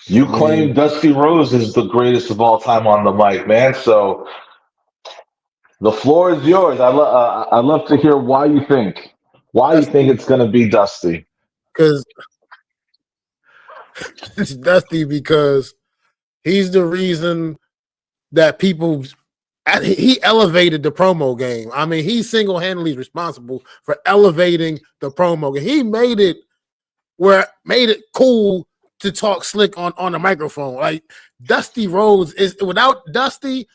You I claim mean, Dusty Rhodes is the greatest of all time on the mic, man. So the floor is yours. I'd love to hear why you think Dusty, it's going to be Dusty. because it's Dusty because he's the reason that people he elevated the promo game. I mean, he single-handedly responsible for elevating the promo game. He made it cool to talk slick on the microphone. Like Dusty Rhodes is without Dusty,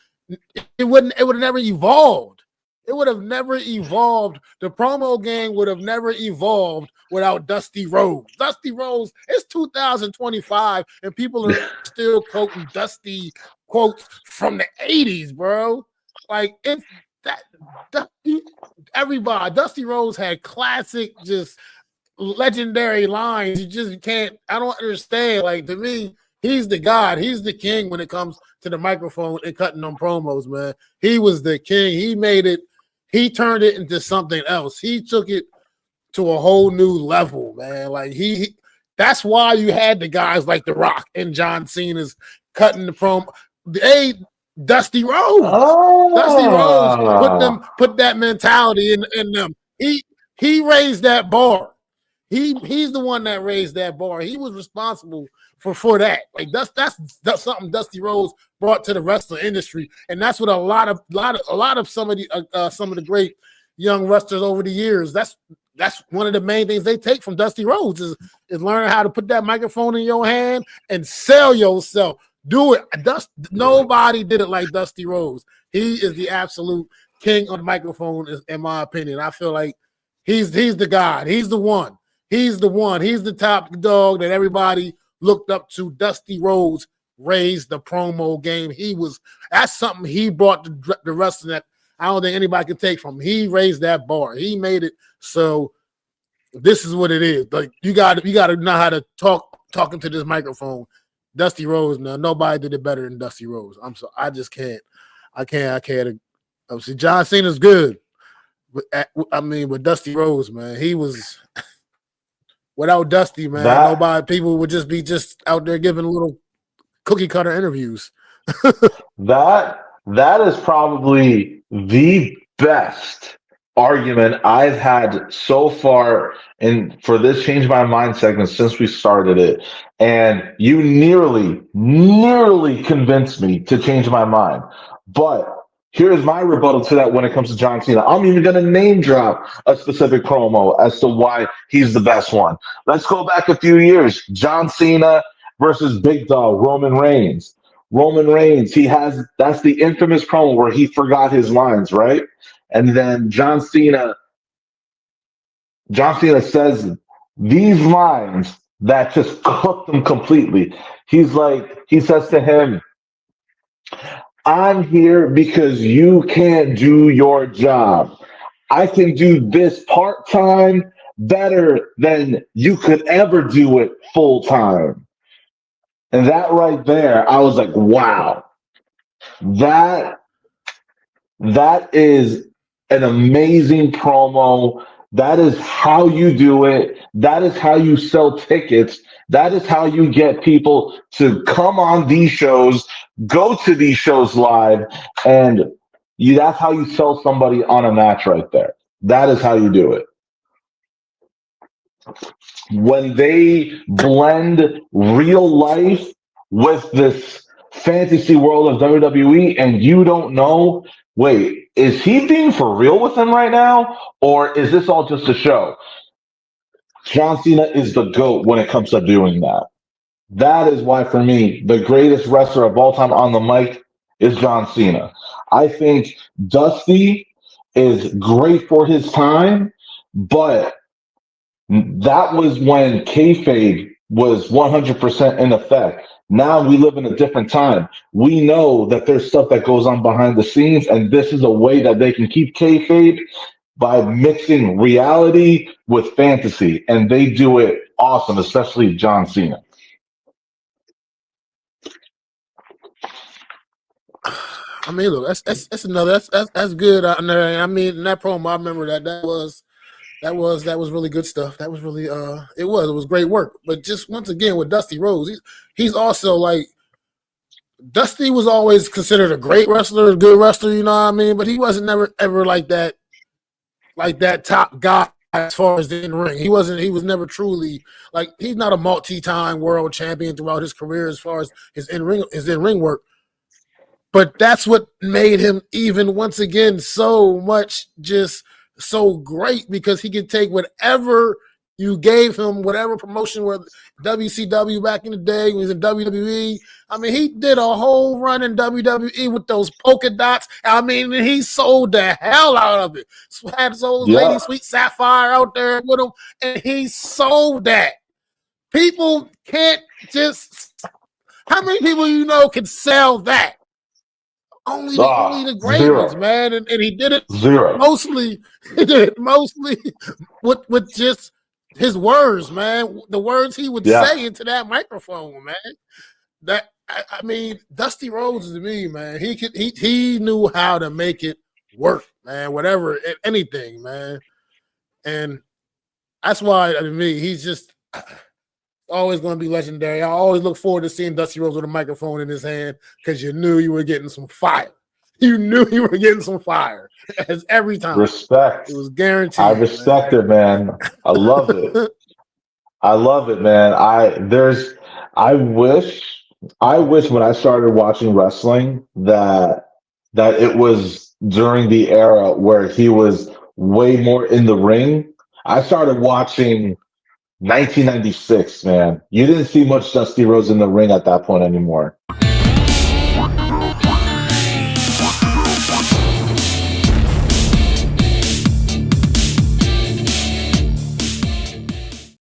it would have never evolved. It would have never evolved. The promo game would have never evolved without Dusty Rhodes. Dusty Rhodes, it's 2025, and people are still quoting Dusty quotes from the 80s, bro. Like it's that Dusty, everybody. Dusty Rhodes had classic, just legendary lines. You just can't. I don't understand. Like to me, he's the god. He's the king when it comes to the microphone and cutting on promos, man. He was the king. He made it. He turned it into something else. He took it to a whole new level, man. Like that's why you had the guys like The Rock and John Cena's cutting the promo. They Dusty Rhodes. Dusty Rhodes Ah, put that mentality in them. He raised that bar. He's the one that raised that bar. He was responsible for that. Like that's something Dusty Rhodes brought to the wrestling industry, and that's what a lot of some of the great young wrestlers over the years. That's one of the main things they take from Dusty Rhodes is learning how to put that microphone in your hand and sell yourself. Do it. Nobody did it like Dusty Rhodes. He is the absolute king on the microphone, in my opinion. I feel like he's the god. He's the one. He's the one. He's the top dog that everybody looked up to. Dusty Rhodes raised the promo game. That's something he brought the wrestling that I don't think anybody can take from him. He raised that bar. He made it so this is what it is. Like you got to know how to talking to this microphone. Dusty Rhodes, now nobody did it better than Dusty Rhodes. I just can't. I can't. See, John Cena's good. But I mean, with Dusty Rhodes, man, he was without Dusty, man. that Nobody, people would just be just out there giving little cookie cutter interviews. that is probably the best argument I've had so far in for this change my mind segment since we started it. And you nearly convinced me to change my mind. But here's my rebuttal to that when it comes to John Cena. I'm even going to name drop a specific promo as to why he's the best one. Let's go back a few years. John Cena versus Big Dog Roman Reigns. Roman Reigns, that's the infamous promo where he forgot his lines, right? And then John Cena says these lines that just cooked him completely. He says to him, I'm here because you can't do your job. I can do this part time better than you could ever do it full time. And that right there, I was like, wow, that that is an amazing promo. That is how you do it. That is how you sell tickets. That is how you get people to come on these shows, go to these shows live, and that's how you sell somebody on a match right there. That is how you do it. When they blend real life with this fantasy world of WWE and you don't know, wait, is he being for real with him right now? Or is this all just a show? John Cena is the GOAT when it comes to doing that. That is why, for me, the greatest wrestler of all time on the mic is John Cena. I think Dusty is great for his time, but that was when kayfabe was 100% in effect. Now we live in a different time. We know that there's stuff that goes on behind the scenes, and this is a way that they can keep kayfabe by mixing reality with fantasy, and they do it awesome, especially John Cena. I mean, look, that's another that's good. I mean, in that promo, I remember that was really good stuff. That was really it was great work. But just once again with Dusty Rhodes, he's also like Dusty was always considered a great wrestler, a good wrestler, you know what I mean? But he wasn't never ever like that top guy as far as the in ring. He was never truly like he's not a multi-time world champion throughout his career as far as his in ring work. But that's what made him even once again so much just so great because he could take whatever you gave him, whatever promotion, where WCW back in the day, he was in WWE. I mean, he did a whole run in WWE with those polka dots. I mean, he sold the hell out of it. Had those Yeah. Lady Sweet Sapphire out there with him, and he sold that. People can't just. How many people you know can sell that? Only the great Zero. ones, man, and he did it Zero. mostly with just his words, man. The words he would Yeah. say into that microphone, man. That I mean, Dusty Rhodes to me, man. He knew how to make it work, man. Whatever, anything, man. And that's why to me, he's just always going to be legendary. I always look forward to seeing Dusty Rhodes with a microphone in his hand because you knew you were getting some fire. You knew you were getting some fire. As every time. Respect. It was guaranteed. I respect it, man. I love it. I love it, man. I wish when I started watching wrestling that it was during the era where he was way more in the ring. I started watching 1996, man. You didn't see much Dusty Rhodes in the ring at that point anymore.